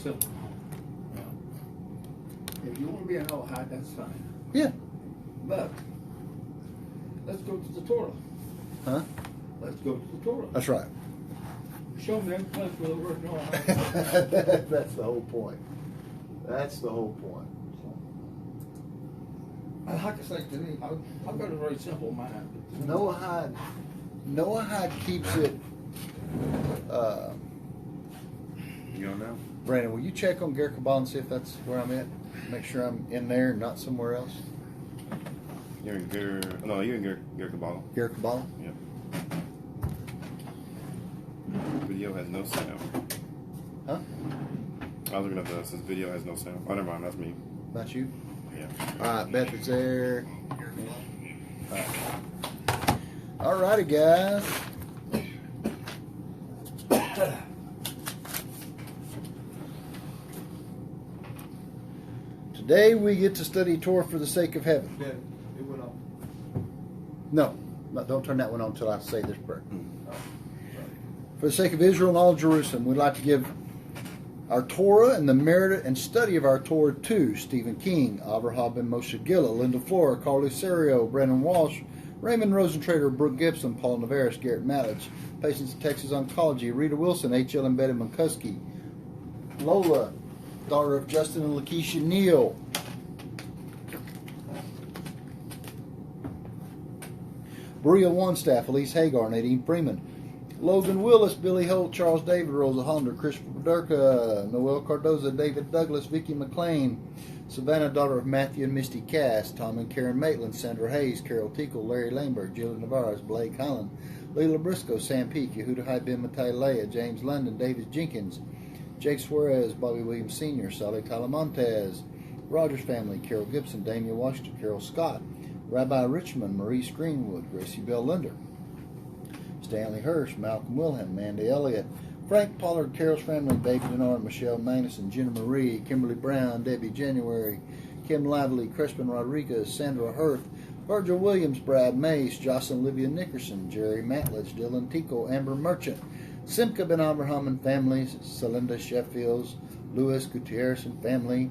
simple. If you want to be a Noahide, that's fine. Yeah. But let's go to the Torah. Huh? Let's go to the Torah. That's right. Show me every place where the word Noahide. That's the whole point. That's the whole point. Like I say to me, I've got a very simple mind. Noahide keeps it. You don't know? Brandon, will you check on Ger Kabbalah and see if that's where I'm at? Make sure I'm in there and not somewhere else. You're in Ger Kabbalah. Ger Kabbalah? Yep. Video has no sound. Huh? I was looking at this. This video has no sound. Oh, never mind. That's me. Not you? Yeah. Alright, Beth is there. Alrighty, guys. Today we get to study Torah for the sake of heaven. Yeah, it went off. No, don't turn that one on until I say this prayer. For the sake of Israel and all Jerusalem, we'd like to give our Torah and the merit and study of our Torah to Stephen King, Avraham Ben Moshe Gilla, Linda Flora, Carl Lucerio, Brennan Walsh, Raymond Rosentrader, Brooke Gibson, Paul Navarez, Garrett Mattlage, Patients of Texas Oncology, Rita Wilson, H.L. and Betty McCuskey, Lola, daughter of Justin and Lakeisha Neal, Bria Onestaff, Elise Hagar, Nadine Freeman, Logan Willis, Billy Holt, Charles David, Rosa Honda, Christopher Durka, Noel Cardoza, David Douglas, Vicky McLean, Savannah, daughter of Matthew and Misty Cass, Tom and Karen Maitland, Sandra Hayes, Carol Tickle, Larry Lambert, Jillian Navarez, Blake Holland, Leila Briscoe, Sam Peak, Yehuda Hai Ben Matai Leah, James London, David Jenkins, Jake Suarez, Bobby Williams Sr., Sally Talamontes, Rogers family, Carol Gibson, Damian Washington, Carol Scott, Rabbi Richmond, Maurice Greenwood, Gracie Bell Linder, Stanley Hirsch, Malcolm Wilhelm, Mandy Elliott, Frank Pollard, Carol's family, David Denard, Michelle Magnuson, Jenna Marie, Kimberly Brown, Debbie January, Kim Lively, Crispin Rodriguez, Sandra Hurth, Virgil Williams, Brad Mace, Jocelyn Olivia Nickerson, Jerry Mattlage, Dylan Tico, Amber Merchant, Simca Ben Abraham and families, Celinda Sheffields, Louis Gutierrez and family,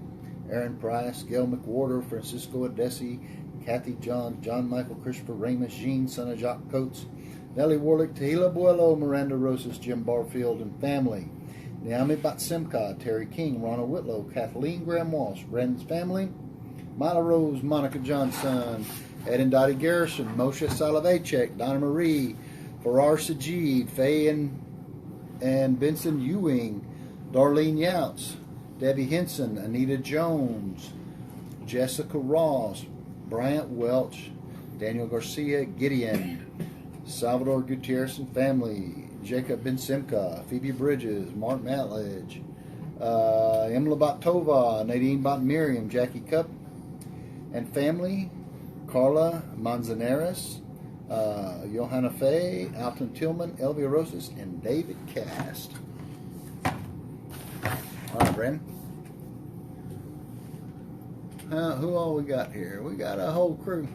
Aaron Price, Gail McWhorter, Francisco Adesi, Kathy John, John Michael Christopher Ramus, Jean, son of Jacques Coates, Nellie Warlick, Tehila Buelo, Miranda Rosas, Jim Barfield and family, Naomi Batsimka, Terry King, Ronald Whitlow, Kathleen Graham Walsh, Brandon's family, Mila Rose, Monica Johnson, Ed and Dottie Garrison, Moshe Salavechek, Donna Marie, Farrar Sajid, Faye and Benson Ewing, Darlene Younts, Debbie Henson, Anita Jones, Jessica Ross, Bryant Welch, Daniel Garcia, Gideon, Salvador Gutierrez and family, Jacob Ben Simca, Phoebe Bridges, Mark Mattlage, Emla Batova, Nadine Bot Miriam, Jackie Cup and family, Carla Manzanares, Johanna Fay, Alton Tillman, Elvia Rosas, and David Cast. All right, Brandon. Who all we got here? We got a whole crew.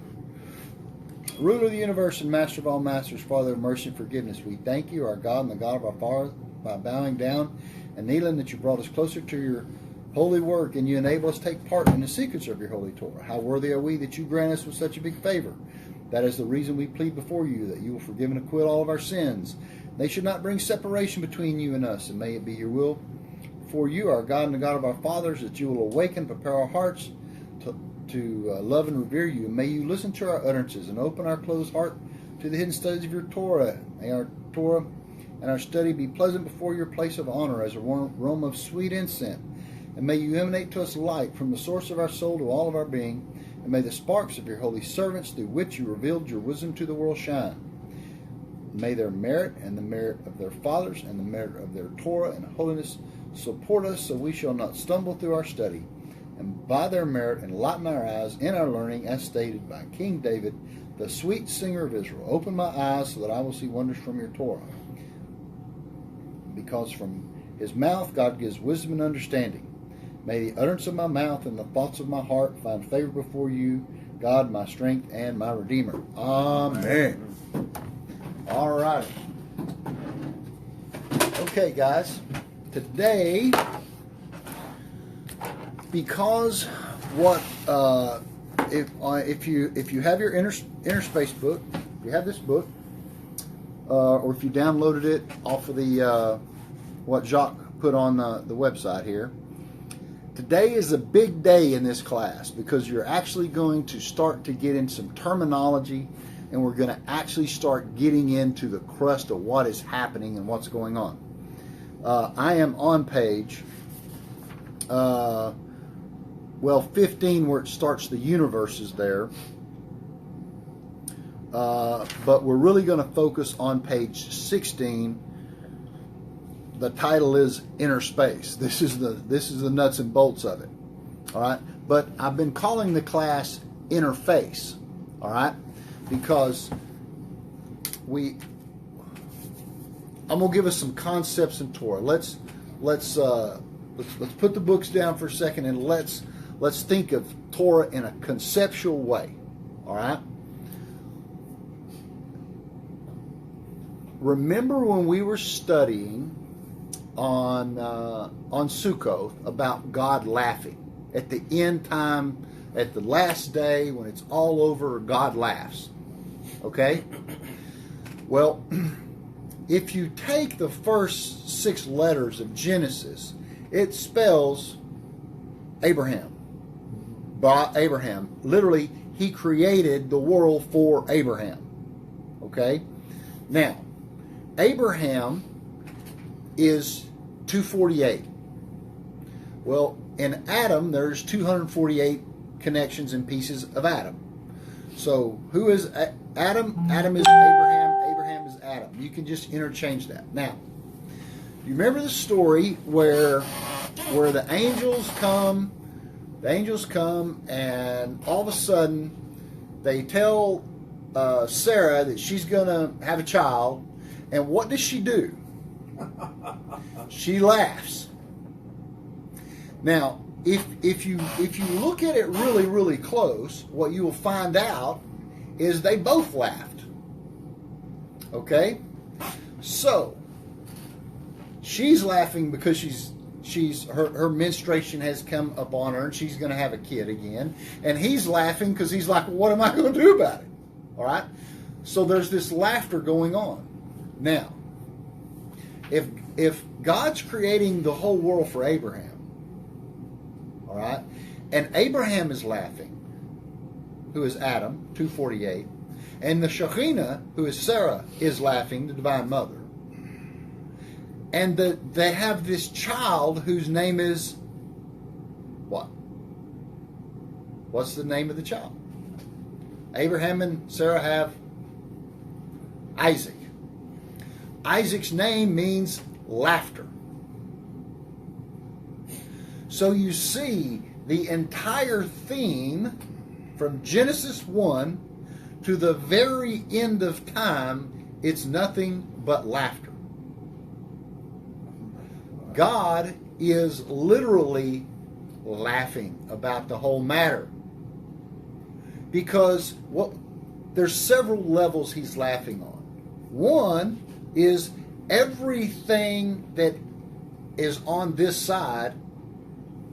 Ruler of the universe and master of all masters, Father of mercy and forgiveness, we thank you, our God and the God of our fathers, by bowing down and kneeling that you brought us closer to your holy work and you enable us to take part in the secrets of your holy Torah. How worthy are we that you grant us with such a big favor. That is the reason we plead before you, that you will forgive and acquit all of our sins. They should not bring separation between you and us, and may it be your will for you, our God and the God of our fathers, that you will awaken, prepare our hearts to love and revere you. And may you listen to our utterances and open our closed heart to the hidden studies of your Torah. May our Torah and our study be pleasant before your place of honor as a aroma of sweet incense. And may you emanate to us light from the source of our soul to all of our being. And may the sparks of your holy servants through which you revealed your wisdom to the world shine. May their merit and the merit of their fathers and the merit of their Torah and holiness support us so we shall not stumble through our study. And by their merit enlighten our eyes in our learning, as stated by King David, the sweet singer of Israel. Open my eyes so that I will see wonders from your Torah. Because from his mouth God gives wisdom and understanding. May the utterance of my mouth and the thoughts of my heart find favor before you, God, my strength and my Redeemer. Amen. All right. Okay, guys. Today because what if you have your Innerspace book, if you have this book, or if you downloaded it off of the what Jacques put on the website here. Today is a big day in this class because you're actually going to start to get in some terminology, and we're going to actually start getting into the crust of what is happening and what's going on. I am on page 15, where it starts the universes there. But we're really going to focus on page 16. The title is Inner Space. This is the nuts and bolts of it. All right, but I've been calling the class Innerface. All right, because I'm gonna give us some concepts in Torah. Let's put the books down for a second and let's think of Torah in a conceptual way. All right. Remember when we were studying on Sukkot about God laughing at the end time, at the last day when it's all over, God laughs. Okay. Well, if you take the first 6 letters of Genesis, it spells Abraham. By Abraham. Literally, he created the world for Abraham. Okay? Now, Abraham is 248. Well, in Adam, there's 248 connections and pieces of Adam. So, who is Adam? Adam is Abraham. Abraham is Adam. You can just interchange that. Now, you remember the story where the angels come? The angels come, and all of a sudden, they tell Sarah that she's going to have a child. And what does she do? She laughs. Now, if you look at it really, really close, what you will find out is they both laughed. Okay? So, she's laughing because her menstruation has come upon her and she's going to have a kid again. And he's laughing because he's like, well, what am I going to do about it? All right? So there's this laughter going on. Now, if God's creating the whole world for Abraham, all right, and Abraham is laughing, who is Adam, 248, and the Shekhinah, who is Sarah, is laughing, the Divine Mother, and they have this child whose name is what? What's the name of the child? Abraham and Sarah have Isaac. Isaac's name means laughter. So you see the entire theme from Genesis 1 to the very end of time, it's nothing but laughter. God is literally laughing about the whole matter. Because there's several levels he's laughing on. One is everything that is on this side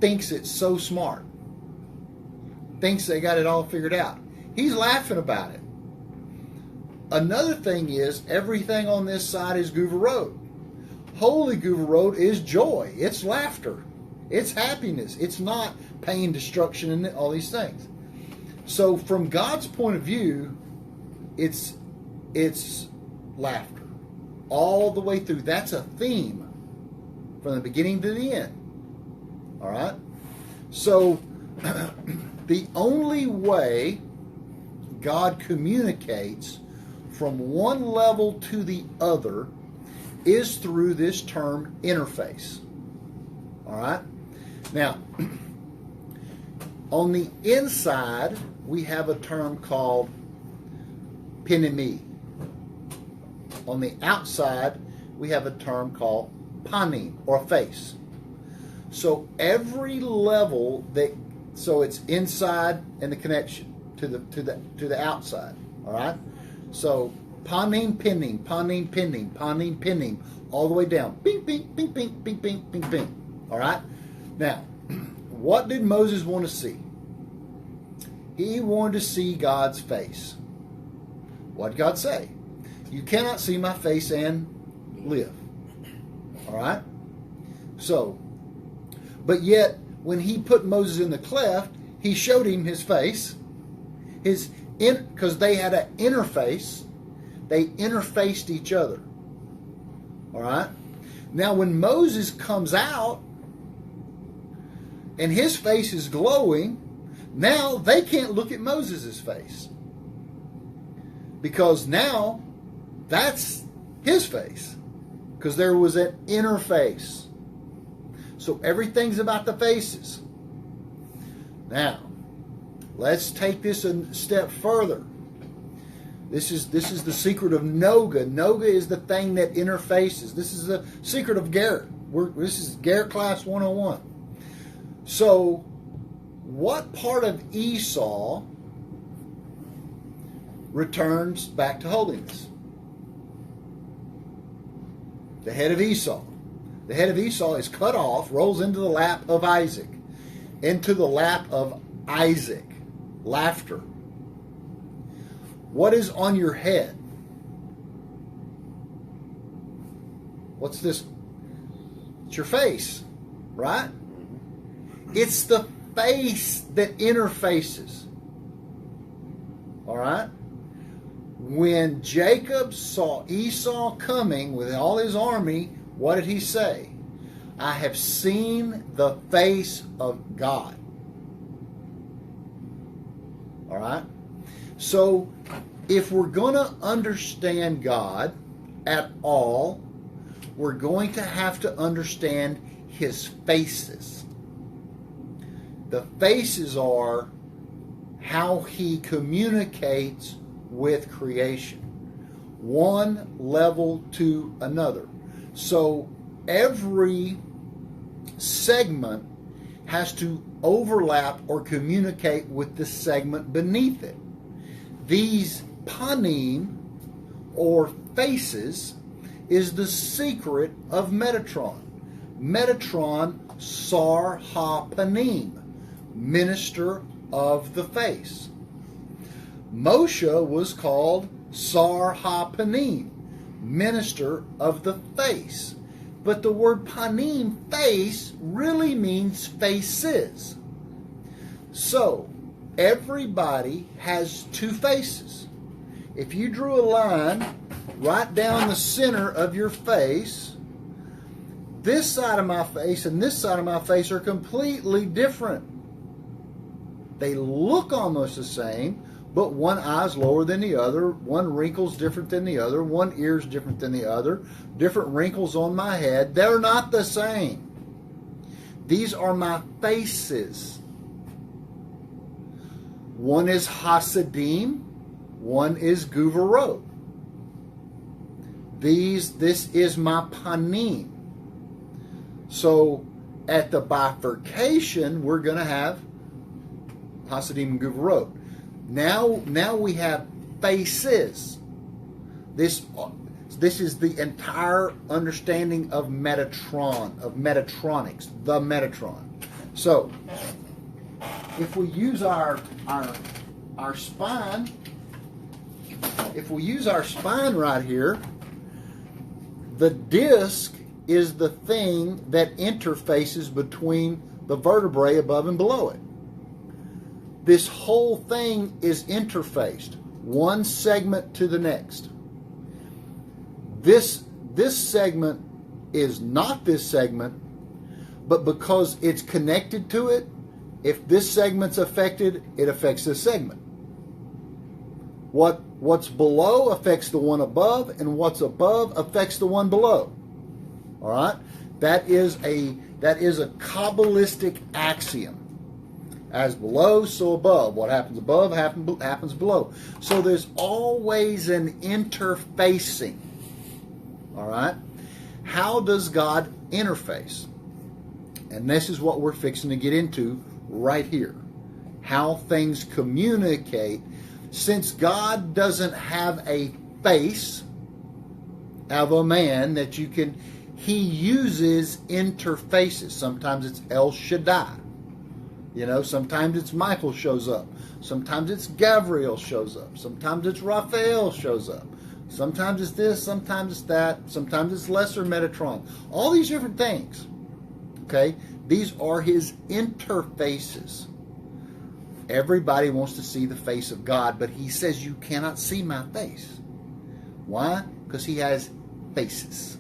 thinks it's so smart. Thinks they got it all figured out. He's laughing about it. Another thing is everything on this side is Guvarot. Holy Guvarot is joy. It's laughter. It's happiness. It's not pain, destruction, and all these things. So from God's point of view, it's laughter. All the way through. That's a theme from the beginning to the end. All right? So, the only way God communicates from one level to the other is through this term interface. All right? Now, on the inside, we have a term called pinimi. On the outside, we have a term called panim, or face. So every level so it's inside and the connection to the outside. All right. So panim pinning, panim pinning, panim pinning, all the way down. Bing, bing, bing, bing, bing, bing, bing, bing. All right. Now, What did Moses want to see? He wanted to see God's face. What did God say? You cannot see my face and live. All right? So, but yet, when he put Moses in the cleft, he showed him his face. Because they had an interface. They interfaced each other. All right? Now, when Moses comes out, and his face is glowing, now they can't look at Moses' face. Because now, that's his face. Because there was an interface. So everything's about the faces. Now, let's take this a step further. This is the secret of Noga. Noga is the thing that interfaces. This is the secret of Garrett. This is Garrett Class 101. So, what part of Esau returns back to holiness? The head of Esau. The head of Esau is cut off, rolls into the lap of Isaac. Into the lap of Isaac. Laughter. What is on your head? What's this? It's your face, right? It's the face that interfaces. All right? When Jacob saw Esau coming with all his army, what did he say? I have seen the face of God. All right? So, if we're going to understand God at all, we're going to have to understand His faces. The faces are how He communicates with creation. One level to another. So every segment has to overlap or communicate with the segment beneath it. These panim, or faces, is the secret of Metatron. Metatron sar ha panim, minister of the face. Moshe was called sar ha panim, minister of the face. But the word panim, face, really means faces. So, everybody has two faces. If you drew a line right down the center of your face, this side of my face and this side of my face are completely different. They look almost the same, but one eye's lower than the other, one wrinkle's different than the other, one ear's different than the other, different wrinkles on my head. They're not the same. These are my faces. One is Hasidim, one is Guvarot. This is my panim. So at the bifurcation, we're going to have Hasidim and Guvarot. Now we have faces. This is the entire understanding of Metatron, of Metatronics, the Metatron. So if we use our spine, right here, the disc is the thing that interfaces between the vertebrae above and below it. This whole thing is interfaced, one segment to the next. This segment is not this segment, but because it's connected to it, if this segment's affected, it affects this segment. What's below affects the one above, and what's above affects the one below. All right? That is a Kabbalistic axiom. As below, so above. What happens above happens below. So there's always an interfacing. All right? How does God interface? And this is what we're fixing to get into right here. How things communicate. Since God doesn't have a face of a man that you can, He uses interfaces. Sometimes it's El Shaddai. You know, sometimes it's Michael shows up. Sometimes it's Gabriel shows up. Sometimes it's Raphael shows up. Sometimes it's this, sometimes it's that. Sometimes it's lesser Metatron. All these different things. Okay? These are his interfaces. Everybody wants to see the face of God, but he says you cannot see my face. Why? Because he has faces.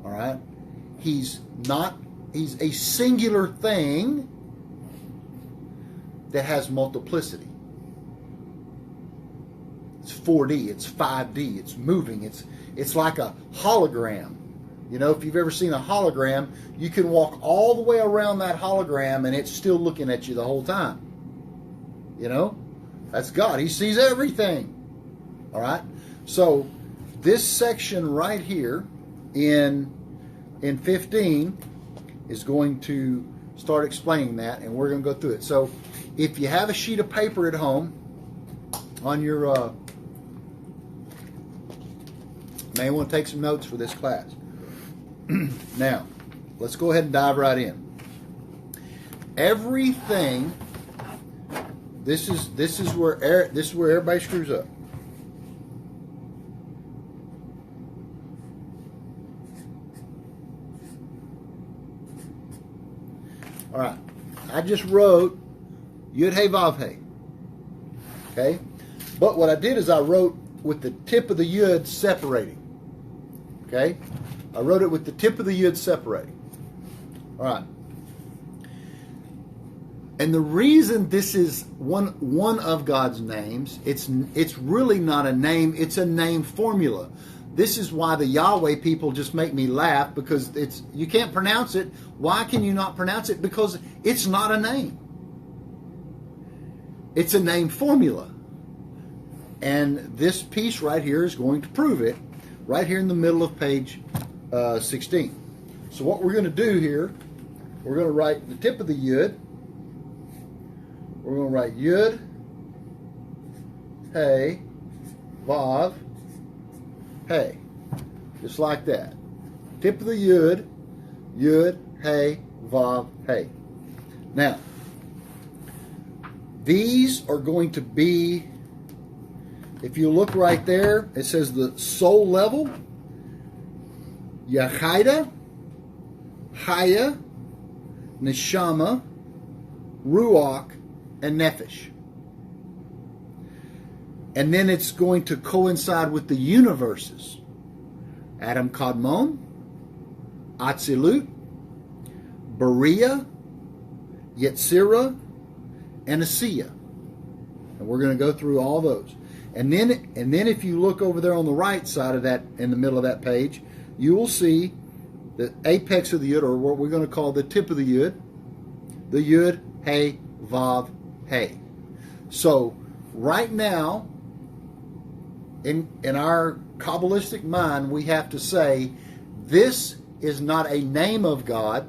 All right? He's a singular thing that has multiplicity. It's 4D, it's 5D, it's moving, it's like a hologram. You know, if you've ever seen a hologram, you can walk all the way around that hologram and it's still looking at you the whole time. You know? That's God. He sees everything. All right? So, this section right here in 15 is going to start explaining that, and we're going to go through it. So, if you have a sheet of paper at home on your may want to take some notes for this class. Now, let's go ahead and dive right in. Everything. This is where everybody screws up. All right, I just wrote Yud Hey Vav Hey. Okay, but what I did is I wrote with the tip of the Yud separating. Okay, I wrote it with the tip of the Yud separating. All right, and the reason this is one of God's names, it's really not a name; it's a name formula. This is why the Yahweh people just make me laugh, because you can't pronounce it. Why can you not pronounce it? Because it's not a name. It's a name formula. And this piece right here is going to prove it, right here in the middle of page 16. So what we're going to do here, we're going to write the tip of the Yud. We're going to write Yud, Hey, Vav, Hey. Just like that. Tip of the Yud, Yud, Hey, Vav, Hey. Now, these are going to be, if you look right there, it says the soul level, Yachida, Chaya, Neshama, Ruach, and Nefesh. And then it's going to coincide with the universes. Adam Kadmon, Atzilut, Berea, Yetzirah, and Asiya. And we're going to go through all those. And then if you look over there on the right side of that, in the middle of that page, you will see the apex of the Yud, or what we're going to call the tip of the Yud, Hey, Vav, Hey. So, right now, in our Kabbalistic mind, we have to say, this is not a name of God,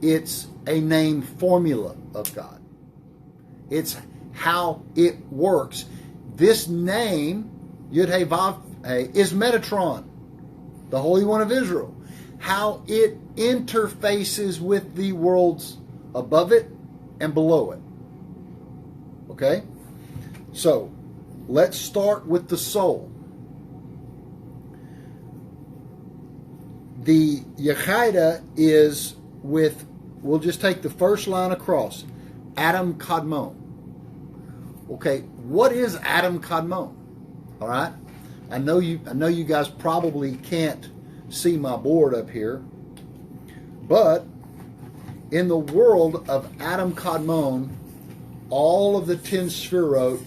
it's a name formula of God. It's how it works. This name, Yud Hey Vav Hey, is Metatron, the Holy One of Israel. How it interfaces with the worlds above it and below it. Okay? So, let's start with the soul. The Yechida is with, we'll just take the first line across, Adam Kadmon. Okay, what is Adam Kadmon? All right, I know you guys probably can't see my board up here, but in the world of Adam Kadmon, all of the 10 Sefirot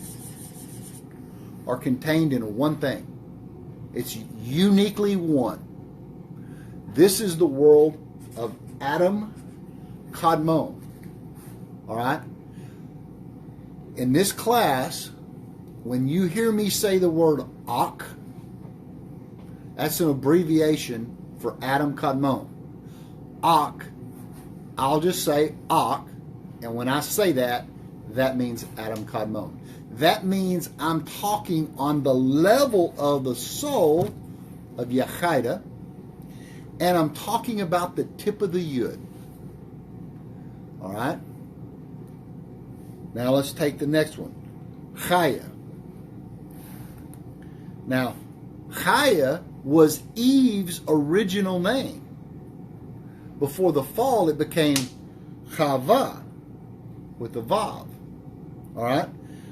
are contained in one thing. It's uniquely one. This is the world of Adam Kadmon. All right? In this class, when you hear me say the word Ak, that's an abbreviation for Adam Kadmon. Ak, I'll just say Ak, and when I say that, that means Adam Kadmon. That means I'm talking on the level of the soul of Yechida, and I'm talking about the tip of the Yud. All right? Now let's take the next one. Chaya. Now, Chaya was Eve's original name. Before the fall, it became Chava with the Vav. All right?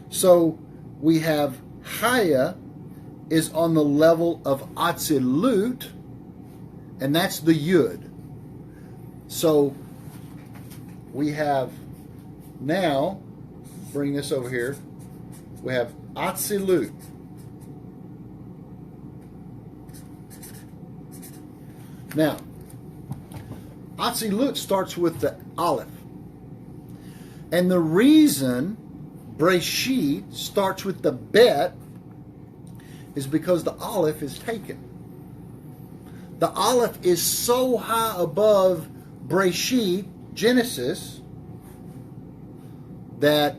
So we have Chaya is on the level of Atzilut, and that's the Yud. So we have now, bring this over here, we have Atzilut. Now, Atzilut starts with the Aleph. And the reason Breshit starts with the Bet is because the Aleph is taken. The Aleph is so high above Breshit, Genesis, that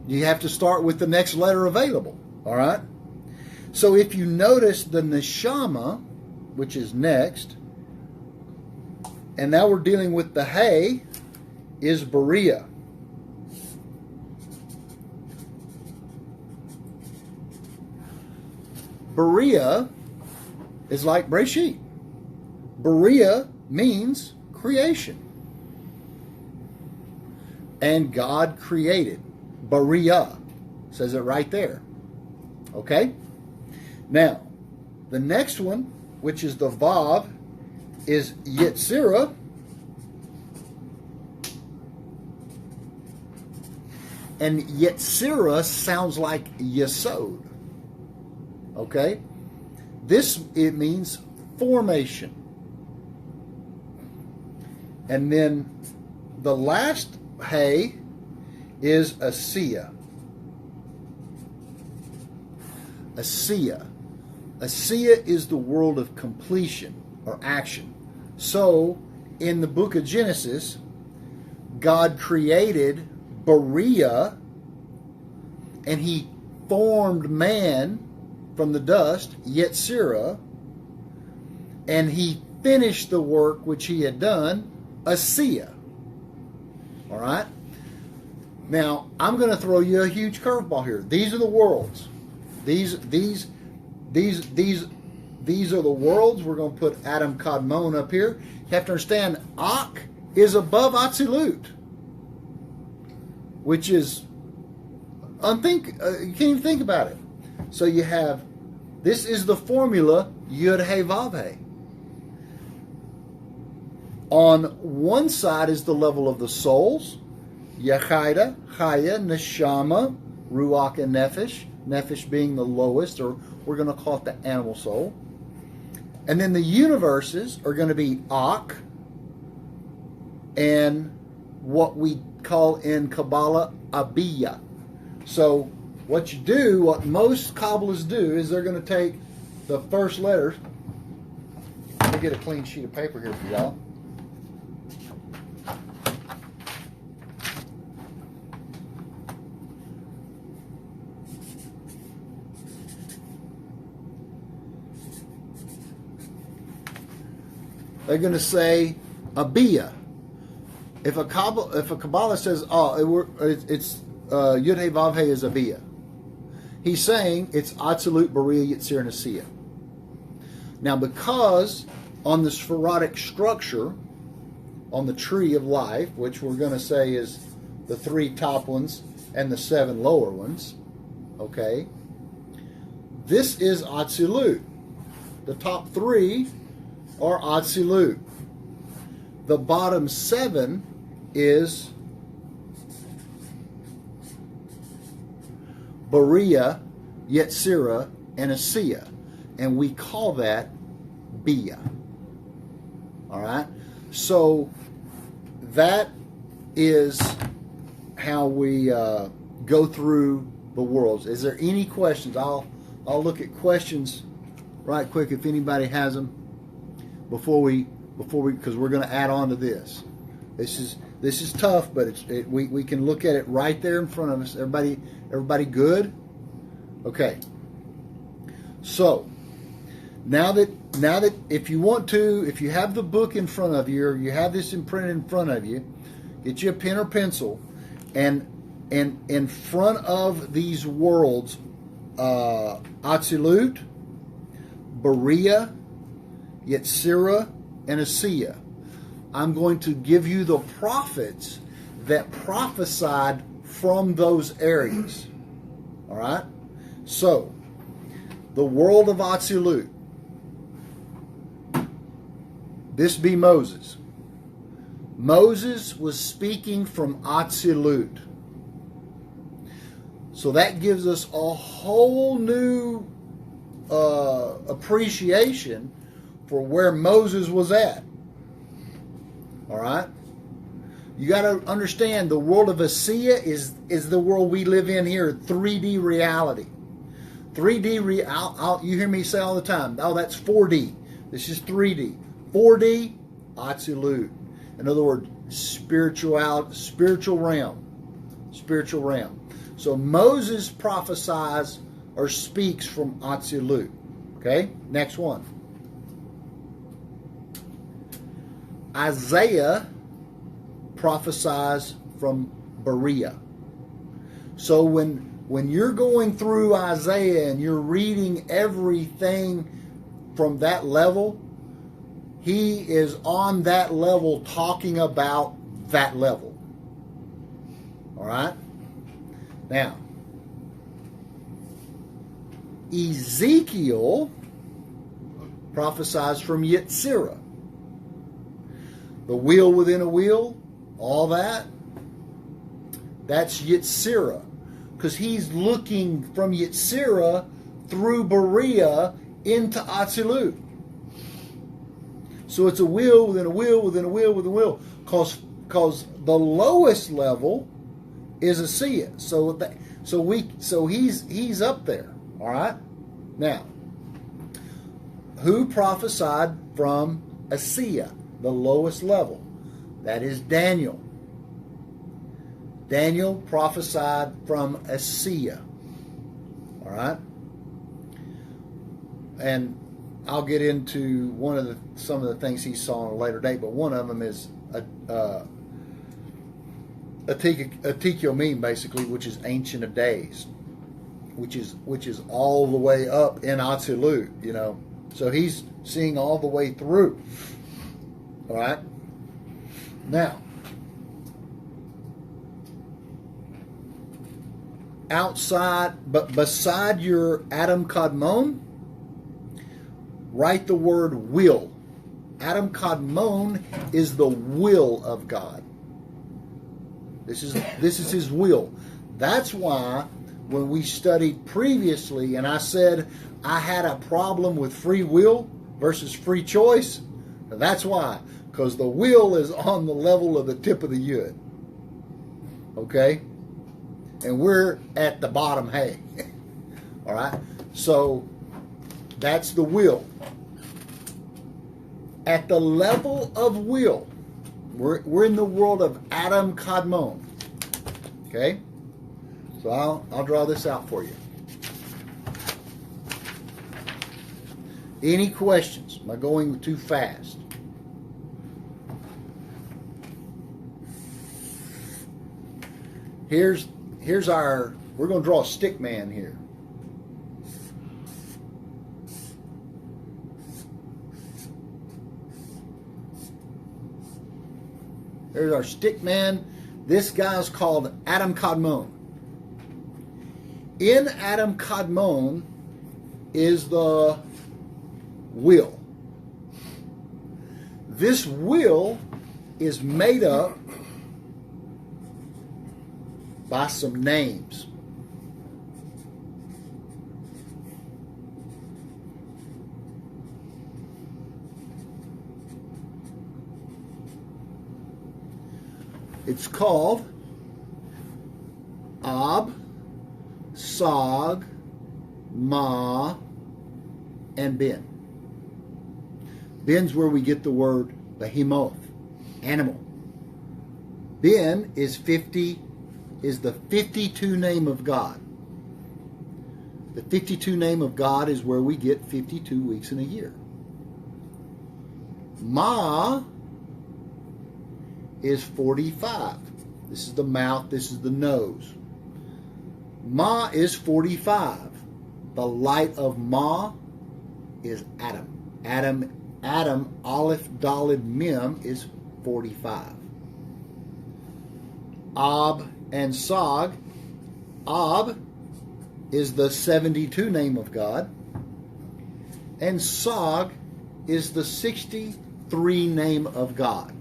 you have to start with the next letter available. All right? So if you notice the Neshama, which is next, and now we're dealing with the Hay, is Berea. Berea is like Breshit. Berea means creation. And God created. Berea says it right there. Okay? Now, the next one, which is the Vav, is Yetzirah. And Yetzirah sounds like Yesod. Okay? It means formation. And then the last Hay is Asiya. Asiya. Asiya is the world of completion or action. So, in the book of Genesis, God created Berea, and He formed man from the dust, Yetzirah, and He finished the work which He had done, Asiya. All right? Now, I'm going to throw you a huge curveball here. These are the worlds. These are the worlds. We're going to put Adam Kadmon up here. You have to understand, Ak is above Atzilut, which is you can't even think about it. So you have, this is the formula Yud He Vav He. On one side is the level of the souls, Yechaida, Chaya, Neshama, Ruach, and Nefesh. Nefesh being the lowest, or we're going to call it the animal soul. And then the universes are going to be Ak and what we call in Kabbalah Abiyah. So what most Kabbalists do is they're going to take the first letters. Let me get a clean sheet of paper here for y'all. They're going to say Abiyah. If a Kabbalah says, it's Yud He Vav He is Abiyah, he's saying it's Atzilut, Berea, Yetzirah, and Asiya. Now, because on the sporadic structure, on the tree of life, which we're going to say is the 3 top ones and the 7 lower ones, okay, this is Atzilut. The top 3 are Atzilut. The bottom 7 is Berea, Yetzirah, and Asiya. And we call that Bia. Alright? So that is how we go through the worlds. Is there any questions? I'll look at questions right quick if anybody has them before we because we're going to add on to this. This is tough, but we can look at it right there in front of us. Everybody good? Okay. So Now that if you want to, if you have the book in front of you, or you have this imprinted in front of you, get you a pen or pencil, and in front of these worlds, Atzilut, Berea, Yetzirah, and Asiya, I'm going to give you the prophets that prophesied from those areas. All right? So, the world of Atzilut. This be Moses. Moses was speaking from Atzilut. So that gives us a whole new appreciation for where Moses was at. All right? You got to understand the world of Asiya is the world we live in here, 3D reality. 3D, you hear me say all the time, oh, that's 4D. This is 3D. 4D, Atzilut. In other words, spiritual realm. Spiritual realm. So Moses prophesies or speaks from Atzilut. Okay, next one. Isaiah prophesies from Berea. So when you're going through Isaiah and you're reading everything from that level, he is on that level talking about that level. All right? Now, Ezekiel prophesies from Yetzirah. The wheel within a wheel, all that, that's Yetzirah. Because he's looking from Yetzirah through Berea into Atzilut. So it's a wheel within a wheel within a wheel within a wheel. Because the lowest level is Asiya. So he's up there. All right? Now, who prophesied from Asiya, the lowest level? That is Daniel. Daniel prophesied from Asiya. All right? And I'll get into some of the things he saw on a later date, but one of them is Atikyomin, basically, which is Ancient of Days, which is all the way up in Atzilut, you know. So he's seeing all the way through. All right? Now, beside your Adam Kadmon, write the word will. Adam Kadmon is the will of God. This is his will. That's why when we studied previously and I said I had a problem with free will versus free choice, that's why. Because the will is on the level of the tip of the yud. Okay? And we're at the bottom hay. All right? So that's the will. At the level of will, we're in the world of Adam Kadmon. Okay? So I'll draw this out for you. Any questions? Am I going too fast? Here's we're going to draw a stick man here. There's our stick man. This guy's called Adam Kadmon. In Adam Kadmon is the will. This will is made up by some names. It's called Ab, Sag, Ma, and Ben. Ben's where we get the word behemoth, animal. Ben is the 52 name of God. The 52 name of God is where we get 52 weeks in a year. Ma is 45. This is the mouth, this is the nose. Ma is 45. The light of Ma is Adam. Adam, Aleph, Daled, Mem is 45. Ab and Sag. Ab is the 72 name of God. And Sag is the 63 name of God.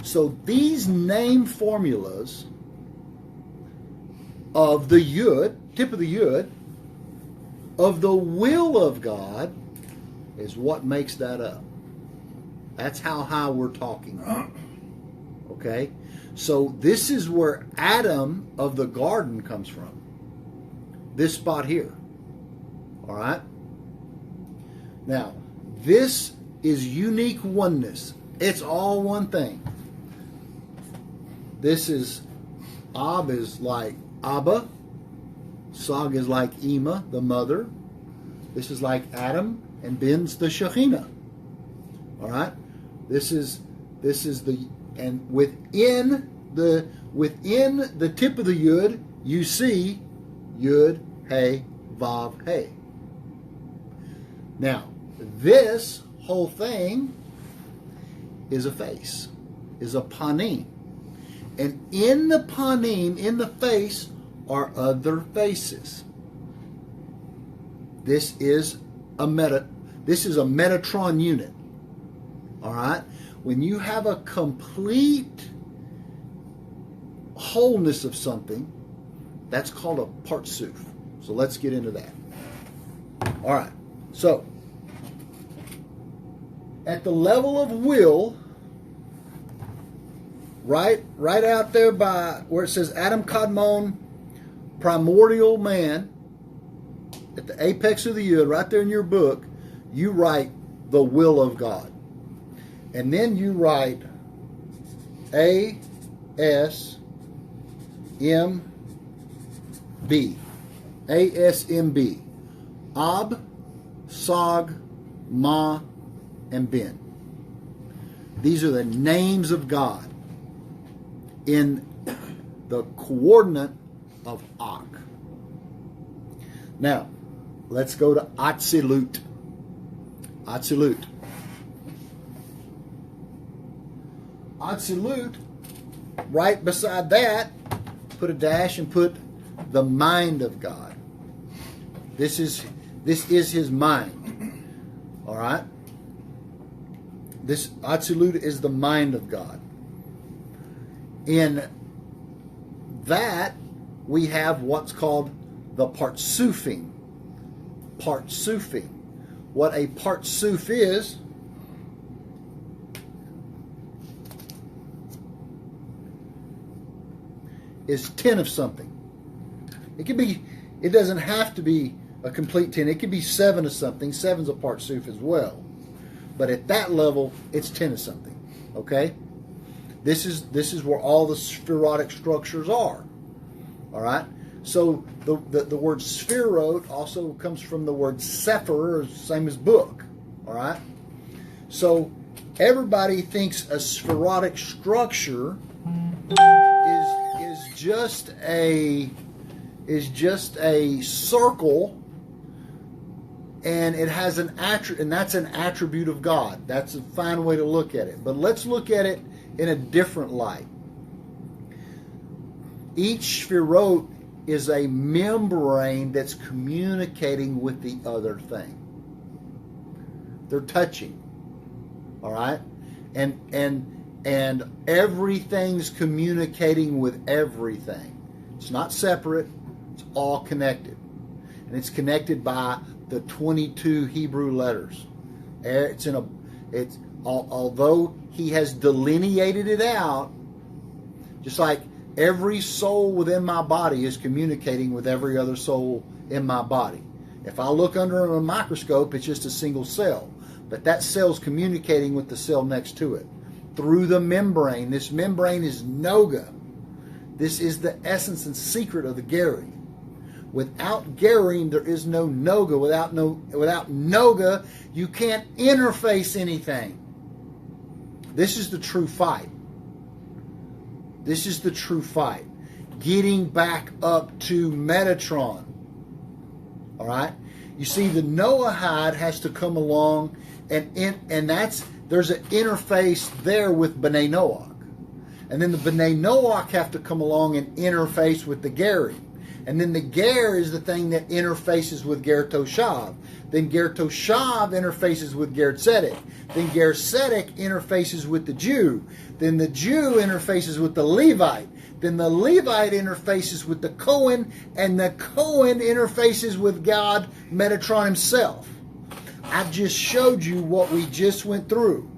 So these name formulas of the Yud, tip of the Yud, of the will of God, is what makes that up. That's how high we're talking. Okay? So this is where Adam of the garden comes from. This spot here. All right? Now, this is unique oneness. It's all one thing. This is, Ab is like Abba. Sag is like Ima, the mother. This is like Adam, and Ben's the Shekhinah. All right? This is the, and within the tip of the Yud, you see Yud, Hey, Vav, Hey. Now, this whole thing is a face, is a panim. And in the panim, in the face, are other faces. This is a Metatron unit. All right? When you have a complete wholeness of something, that's called a partsuf. So let's get into that. All right. So, at the level of will, right out there by where it says Adam Kadmon, primordial man, at the apex of the Yud, right there in your book, you write the will of God. And then you write A-S-M-B. A-S-M-B. Ab, Sag, Ma, and Ben. These are the names of God in the coordinate of Ak. Now, let's go to Atzilut. Atzilut. Atzilut, right beside that, put a dash and put the mind of God. This is his mind. All right? This Atzilut is the mind of God. In that, we have what's called the partsufing. Partsufing. What a partsuf is 10 of something. It doesn't have to be a complete 10. It could be 7 of something. 7's a partsuf as well. But at that level, it's 10 of something. Okay? This is where all the spherotic structures are. All right? So the word spherot also comes from the word sefer, same as book. All right? So everybody thinks a spherotic structure is just a circle, and it has an attribute, and that's an attribute of God. That's a fine way to look at it. But let's look at it in a different light. Each spherot is a membrane that's communicating with the other thing. They're touching. All right? And everything's communicating with everything. It's not separate. It's all connected. And it's connected by the 22 Hebrew letters. Although he has delineated it out, just like every soul within my body is communicating with every other soul in my body. If I look under a microscope, it's just a single cell. But that cell's communicating with the cell next to it through the membrane. This membrane is Noga. This is the essence and secret of the Gary. Without gearing, there is no Noga. Without Noga, you can't interface anything. This is the true fight. This is the true fight. Getting back up to Metatron. All right? You see, the Noahide has to come along, and there's an interface there with B'nai Noach. And then the B'nai Noach have to come along and interface with the Geri. And then the Ger is the thing that interfaces with Ger Toshav. Then Ger Toshav interfaces with Ger Tzedek. Then Ger Tzedek interfaces with the Jew. Then the Jew interfaces with the Levite. Then the Levite interfaces with the Cohen. And the Cohen interfaces with God, Metatron himself. I just showed you what we just went through.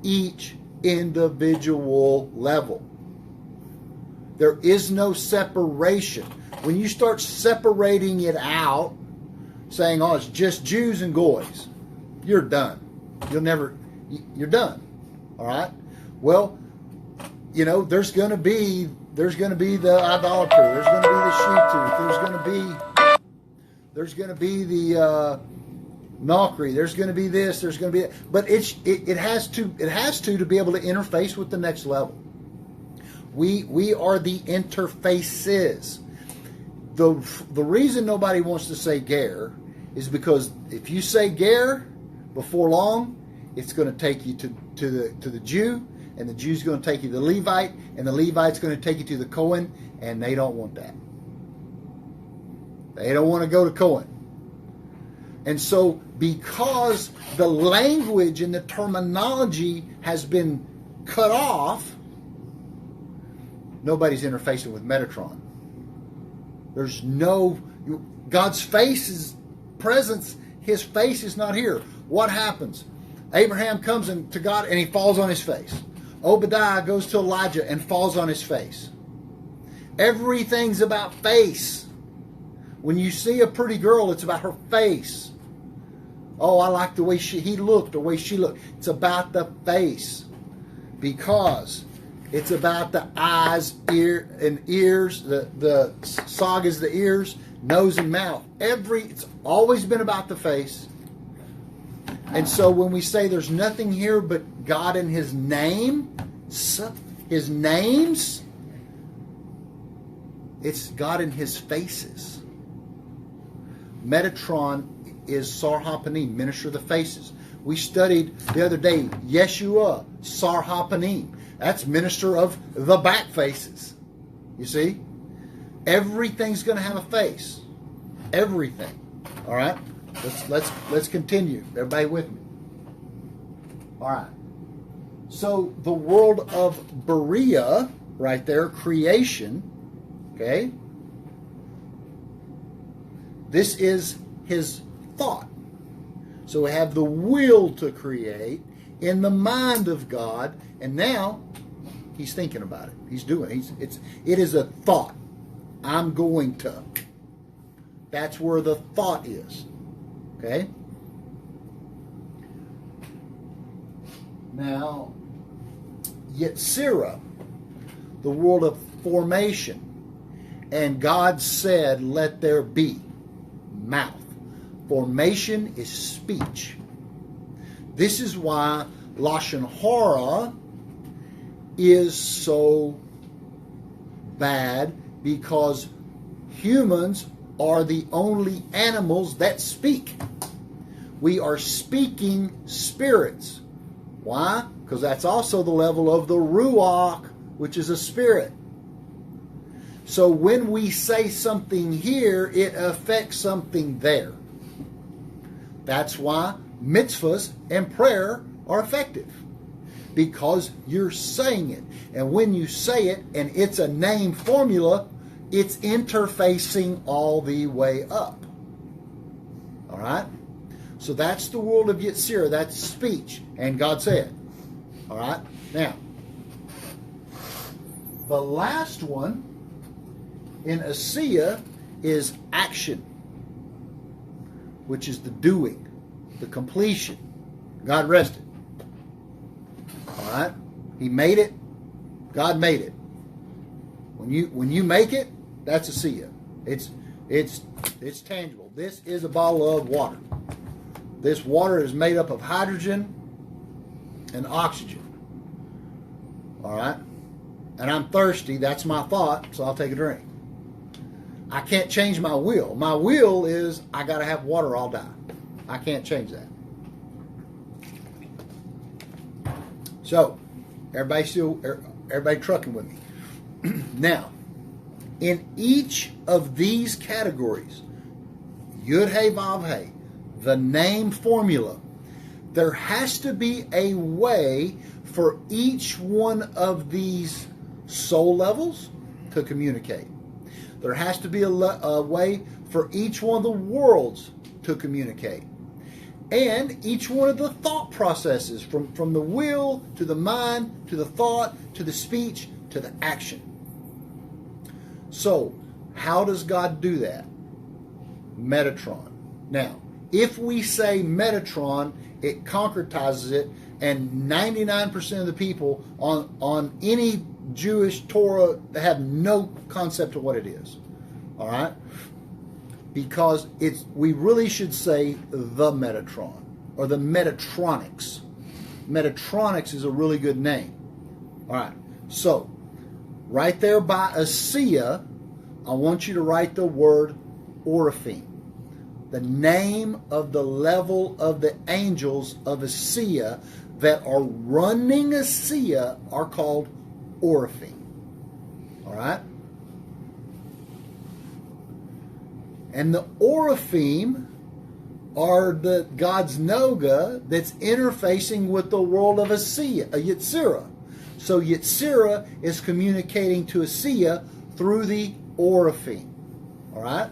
Each individual level. There is no separation. When you start separating it out, saying, oh, it's just Jews and Goys, you're done. You're done. All right? Well, you know, there's going to be the idolater. There's going to be the she-tooth. There's going to be the Nokri. There's going to be this. There's going to be that. But it has to be able to interface with the next level. We are the interfaces. The reason nobody wants to say Ger is because if you say Ger before long, it's going to take you to the Jew, and the Jew's going to take you to the Levite, and the Levite's going to take you to the Cohen, and they don't want that. They don't want to go to Cohen. And so because the language and the terminology has been cut off, nobody's interfacing with Metatron. There's no... God's presence, his face is not here. What happens? Abraham comes to God and he falls on his face. Obadiah goes to Elijah and falls on his face. Everything's about face. When you see a pretty girl, it's about her face. Oh, I like the way he looked, the way she looked. It's about the face. Because it's about the eyes, ears, the sog is the ears, nose and mouth. It's always been about the face. And so when we say there's nothing here but God and his name, his names, it's God and his faces. Metatron is Sar HaPanim, minister of the faces. We studied the other day, Yeshua, Sar HaPanim. That's minister of the back faces. You see? Everything's going to have a face. Everything. All right? Let's continue. Everybody with me? All right. So the world of Berea, right there, creation, okay? This is his thought. So we have the will to create in the mind of God, and now he's thinking about it. He's doing it. It is a thought. I'm going to. That's where the thought is. Okay? Now, Yetzirah, the world of formation. And God said, let there be. Mouth. Formation is speech. This is why Lashon Hara is so bad, because humans are the only animals that speak. We are speaking spirits. Why? Because that's also the level of the Ruach, which is a spirit. So when we say something here, it affects something there. That's why mitzvahs and prayer are effective. Because you're saying it. And when you say it, and it's a name formula, it's interfacing all the way up. All right? So that's the world of Yetzirah. That's speech. And God said. All right? Now, the last one in Asiya is action, which is the doing, the completion. God rested. All right? He made it. God made it. When you make it, that's Asiya. It's tangible. This is a bottle of water. This water is made up of hydrogen and oxygen. All right? And I'm thirsty. That's my thought, so I'll take a drink. I can't change my will. My will is I got to have water or I'll die. I can't change that. So, everybody trucking with me. Now, in each of these categories, Yud Hey Vav Hey, the name formula, there has to be a way for each one of these soul levels to communicate. There has to be a way for each one of the worlds to communicate. And each one of the thought processes, from the will to the mind to the thought to the speech to the action. So, how does God do that? Metatron. Now, if we say Metatron, it concretizes it, and 99% of the people on any Jewish Torah have no concept of what it is. All right? Because we really should say the Metatron or the Metatronics. Metatronics is a really good name. All right. So, right there by Asiya, I want you to write the word Oraphim. The name of the level of the angels of Asiya that are running Asiya are called Oraphim. All right? And the Oraphim are the God's Noga that's interfacing with the world of Asiya, Yetzirah. So Yetzirah is communicating to Asiya through the Oraphim. All right?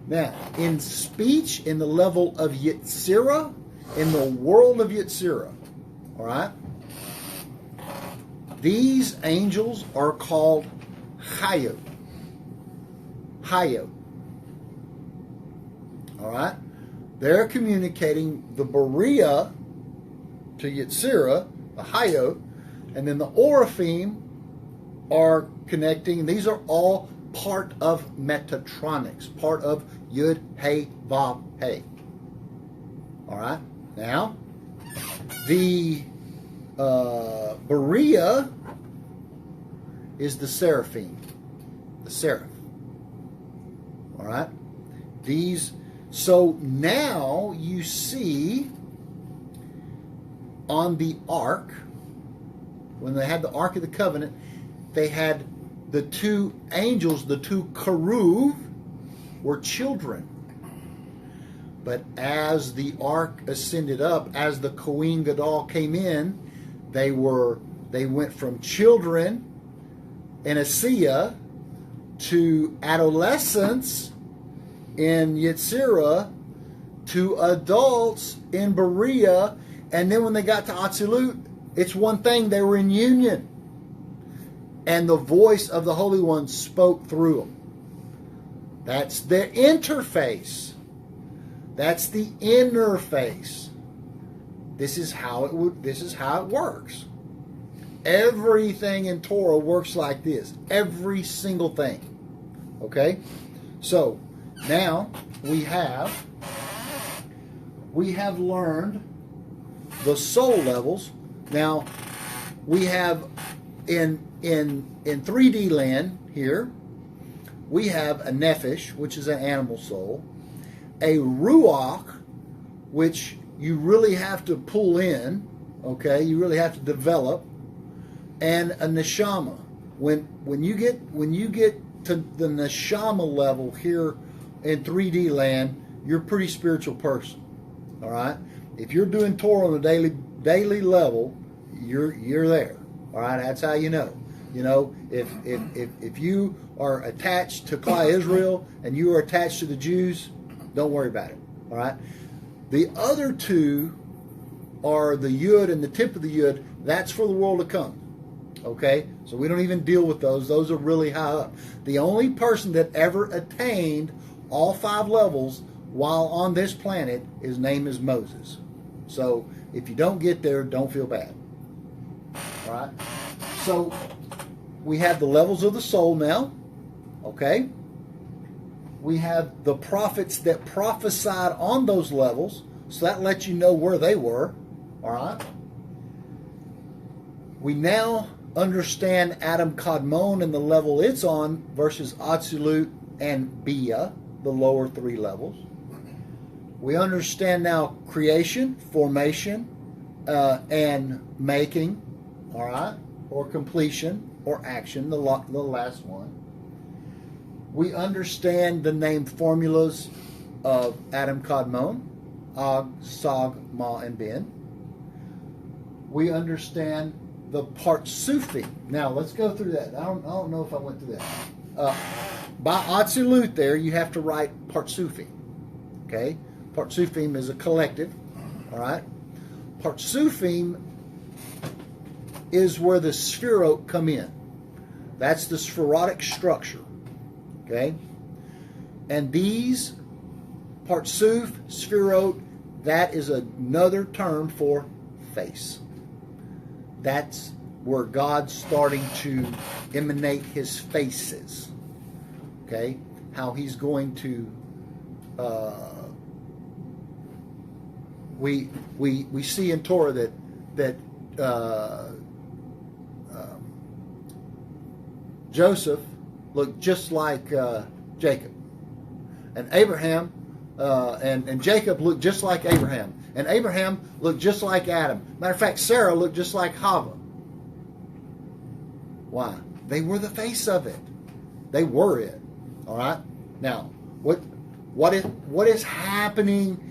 Now, in speech, in the level of Yetzirah, in the world of Yetzirah, all right, these angels are called Chayot. Chayot. All right? They're communicating the Berea to Yetzirah, the Chayot, and then the Oraphim are connecting. These are all part of Metatronics, part of Yud Hey Vav Hey. All right? Now, the Berea is the Seraphim, the Seraph. All right? So now you see on the ark, when they had the Ark of the Covenant, they had the two angels, the two Keruv, were children. But as the ark ascended up, as the Kohen Gadol came in, they went from children in Asiya to adolescents in Yetzirah to adults in Berea, and then when they got to Atzilut, it's one thing, they were in union. And the voice of the Holy One spoke through them. That's the interface. That's the interface. This is how it works. Everything in Torah works like this. Every single thing. Okay? So, now we have learned the soul levels. Now, we have in 3D land here, we have a nephesh, which is an animal soul, a ruach, which you really have to pull in, okay? You really have to develop, and a neshama. When you get to the neshama level here in 3D land, you're a pretty spiritual person. All right? If you're doing Torah on a daily level, you're there. All right? That's how you know. You know, if you are attached to Klal Israel and you are attached to the Jews, don't worry about it. All right? The other two are the Yud and the tip of the Yud. That's for the world to come. Okay? So we don't even deal with those. Those are really high up. The only person that ever attained all 5 levels while on this planet, his name is Moses. So if you don't get there, don't feel bad. All right? So we have the levels of the soul now. Okay? We have the prophets that prophesied on those levels, so that lets you know where they were. All right? We now understand Adam Kadmon and the level it's on versus Atzilut and Bia, the lower three levels. We understand now creation, formation, and making, all right, or completion, or action, the last one. We understand the name formulas of Adam Kadmon, Og, Sog, Ma, and Ben. We understand the Partsufi. Now, let's go through that. I don't know if I went through that. By Atzilut there, you have to write Partsufi. Okay? Partsufim is a collective. All right? Partsufim is where the Sphirot come in. That's the spherotic structure. Okay? And these Partsuf, Sphirot, that is another term for face. That's where God's starting to emanate his faces. Okay? How he's going to we see in Torah that Joseph looked just like Jacob, and Abraham and Jacob looked just like Abraham, and Abraham looked just like Adam. Matter of fact, Sarah looked just like Hava. Why? They were the face of it. They were it. All right. Now, what is happening?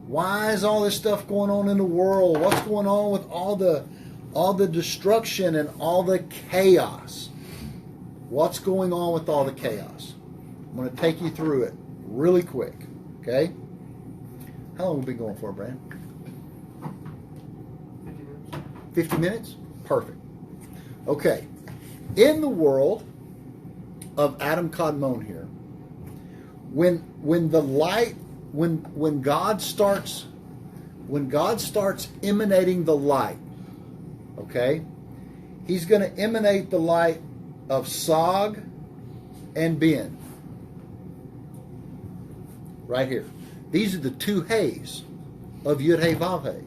Why is all this stuff going on in the world? What's going on with all the destruction and all the chaos? What's going on with all the chaos? I'm going to take you through it really quick. Okay? How long have we been going for, Brad? 50 minutes? Perfect. Okay. In the world of Adam Kadmon here, when the light, when God starts emanating the light, okay, he's going to emanate the light of Sog and Ben. Right here. These are the two Heys of Yud Hey Vav Hey.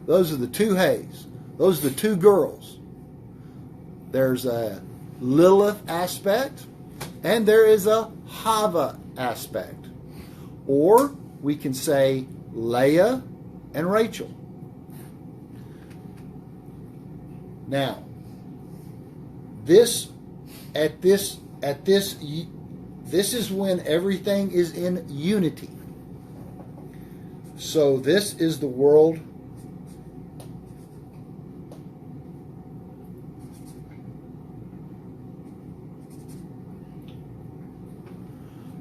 Those are the two Heys. Those are the two girls. There's a Lilith aspect and there is a Hava aspect. Or we can say Leah and Rachel. Now, this is when everything is in unity. So this is the world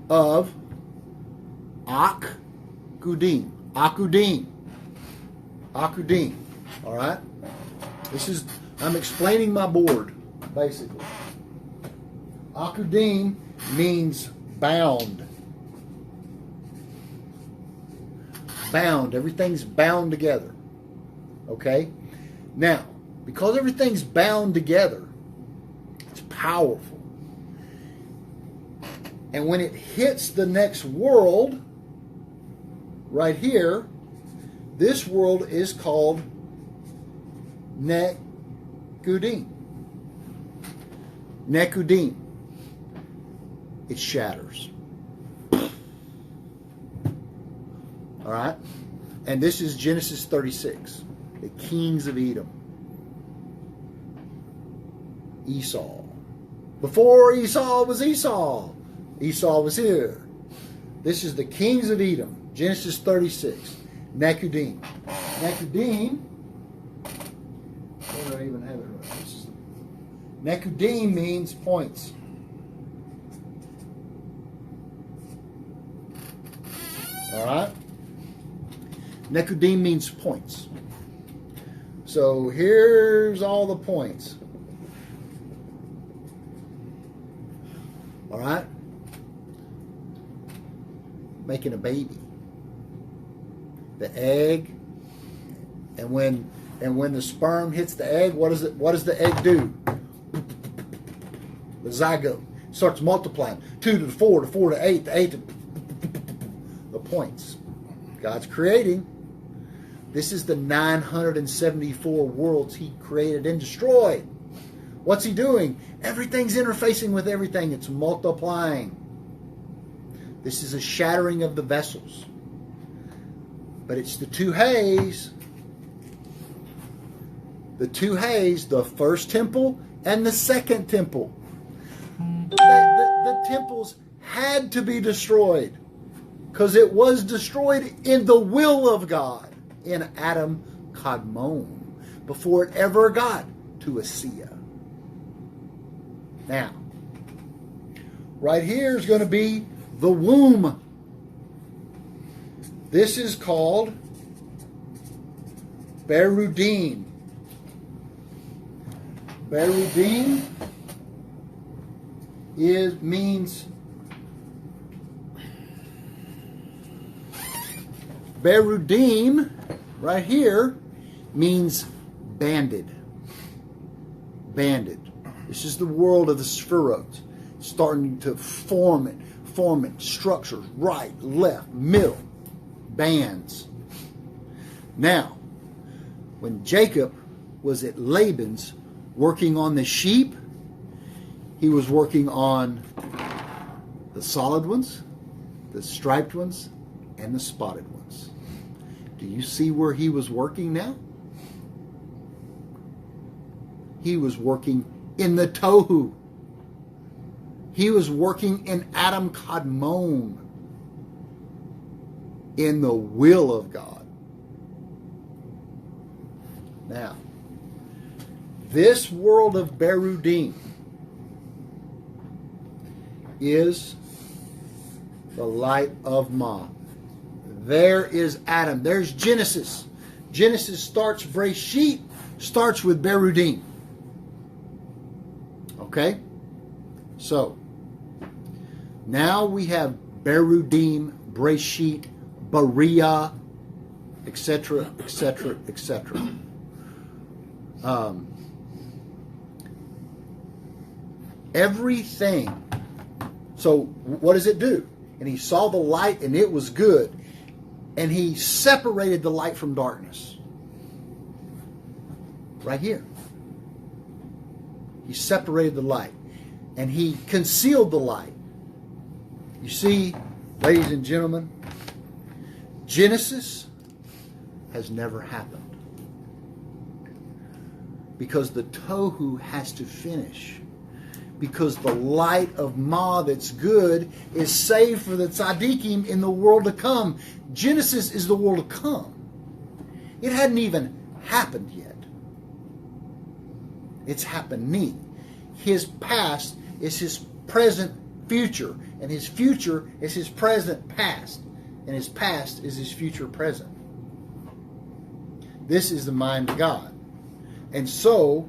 of Akudim. Akudim. Akudim. All right? I'm explaining my board, basically. Akudim means bound. Bound. Everything's bound together. Okay? Now, because everything's bound together, it's powerful. And when it hits the next world, right here, this world is called Nekudim. Nekudim. It shatters. All right? And this is Genesis 36. The kings of Edom. Esau. Before Esau was Esau. Esau was here. This is the kings of Edom. Genesis 36. Nekudim. Nekudim. Where do I even have it right? Nekudim means points. All right? Nekudim means points. So here's all the points. All right? Making a baby. The egg, and when the sperm hits the egg, what does the egg do? the zygote. Starts multiplying. 2 to the 4, to 4 to 8, to 8 to the points. God's creating. This is the 974 worlds he created and destroyed. What's he doing? Everything's interfacing with everything. It's multiplying. This is a shattering of the vessels. But it's the two hays. The two hays, the first temple and the second temple. The temples had to be destroyed because it was destroyed in the will of God in Adam Kadmon before it ever got to Asiya. Now, right here is going to be the womb. This is called Berudim. Berudim means Berudim right here means banded. Banded. This is the world of the Sephirot, starting to form it, structures, right, left, middle, bands. Now, when Jacob was at Laban's working on the sheep, he was working on the solid ones, the striped ones, and the spotted ones. Do you see where he was working now? He was working in the Tohu. He was working in Adam Kadmon, in the will of God. Now, this world of Berudim is the light of Ma. There is Adam. There's Genesis. Genesis starts, Breshit starts with Berudim. Okay? So, now we have Berudim, Breshit, Bariah, etc., etc., etc. Everything. So what does it do? And he saw the light and it was good. And he separated the light from darkness. Right here. He separated the light. And he concealed the light. You see, ladies and gentlemen, Genesis has never happened. Because the Tohu has to finish. Because the light of Ma that's good is saved for the tzaddikim in the world to come. Genesis is the world to come. It hadn't even happened yet. It's happening. His past is his present future. And his future is his present past. And his past is his future present. This is the mind of God. And so,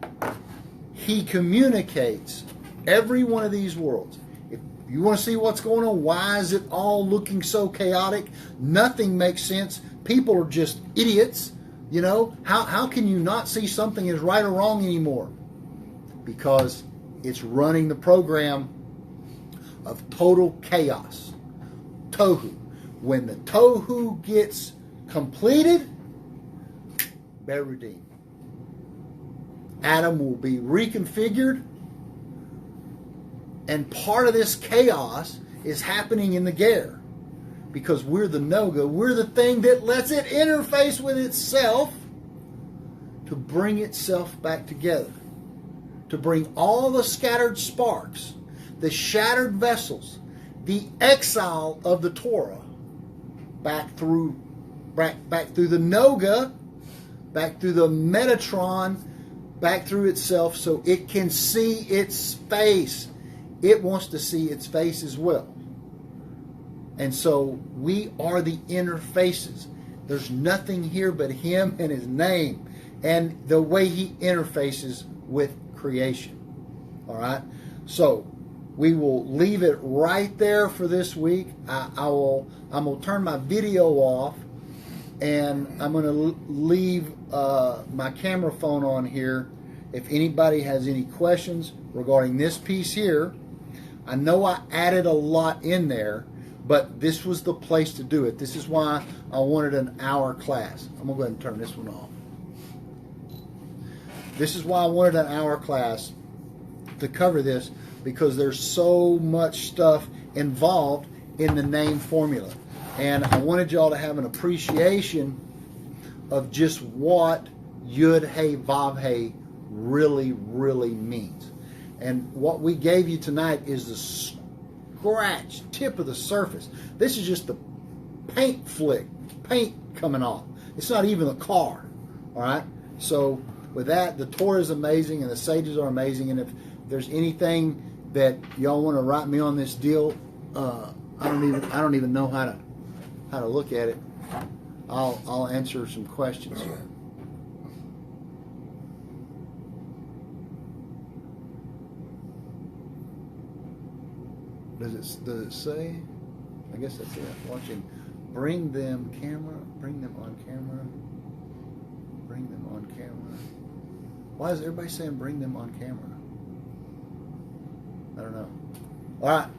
he communicates every one of these worlds. If you want to see what's going on, why is it all looking so chaotic? Nothing makes sense. People are just idiots. You know, how can you not see something is right or wrong anymore? Because it's running the program of total chaos. Tohu. When the Tohu gets completed, Berudim. Adam will be reconfigured. And part of this chaos is happening in the Ger. Because we're the Noga. We're the thing that lets it interface with itself to bring itself back together. To bring all the scattered sparks, the shattered vessels, the exile of the Torah back through the Noga, back through the Metatron, back through itself so it can see its face. It wants to see its face as well. And so we are the interfaces. There's nothing here but him and his name and the way he interfaces with creation. All right? So we will leave it right there for this week. I'm going to turn my video off and I'm going to leave my camera phone on here If anybody has any questions regarding this piece here, I know I added a lot in there, but this was the place to do it. This is why I wanted an hour class. I'm going to go ahead and turn this one off. This is why I wanted an hour class to cover this, because there's so much stuff involved in the name formula. And I wanted y'all to have an appreciation of just what Yud Hey Vav Hey really, really means. And what we gave you tonight is the scratch, tip of the surface. This is just the paint flick, paint coming off. It's not even a car, all right? So with that, the Torah is amazing and the sages are amazing. And if there's anything that y'all want to write me on this deal, I don't even know how to look at it. I'll answer some questions here. Does it say? I guess that's it. Watching. Bring them on camera. Bring them on camera. Why is everybody saying bring them on camera? I don't know. All right.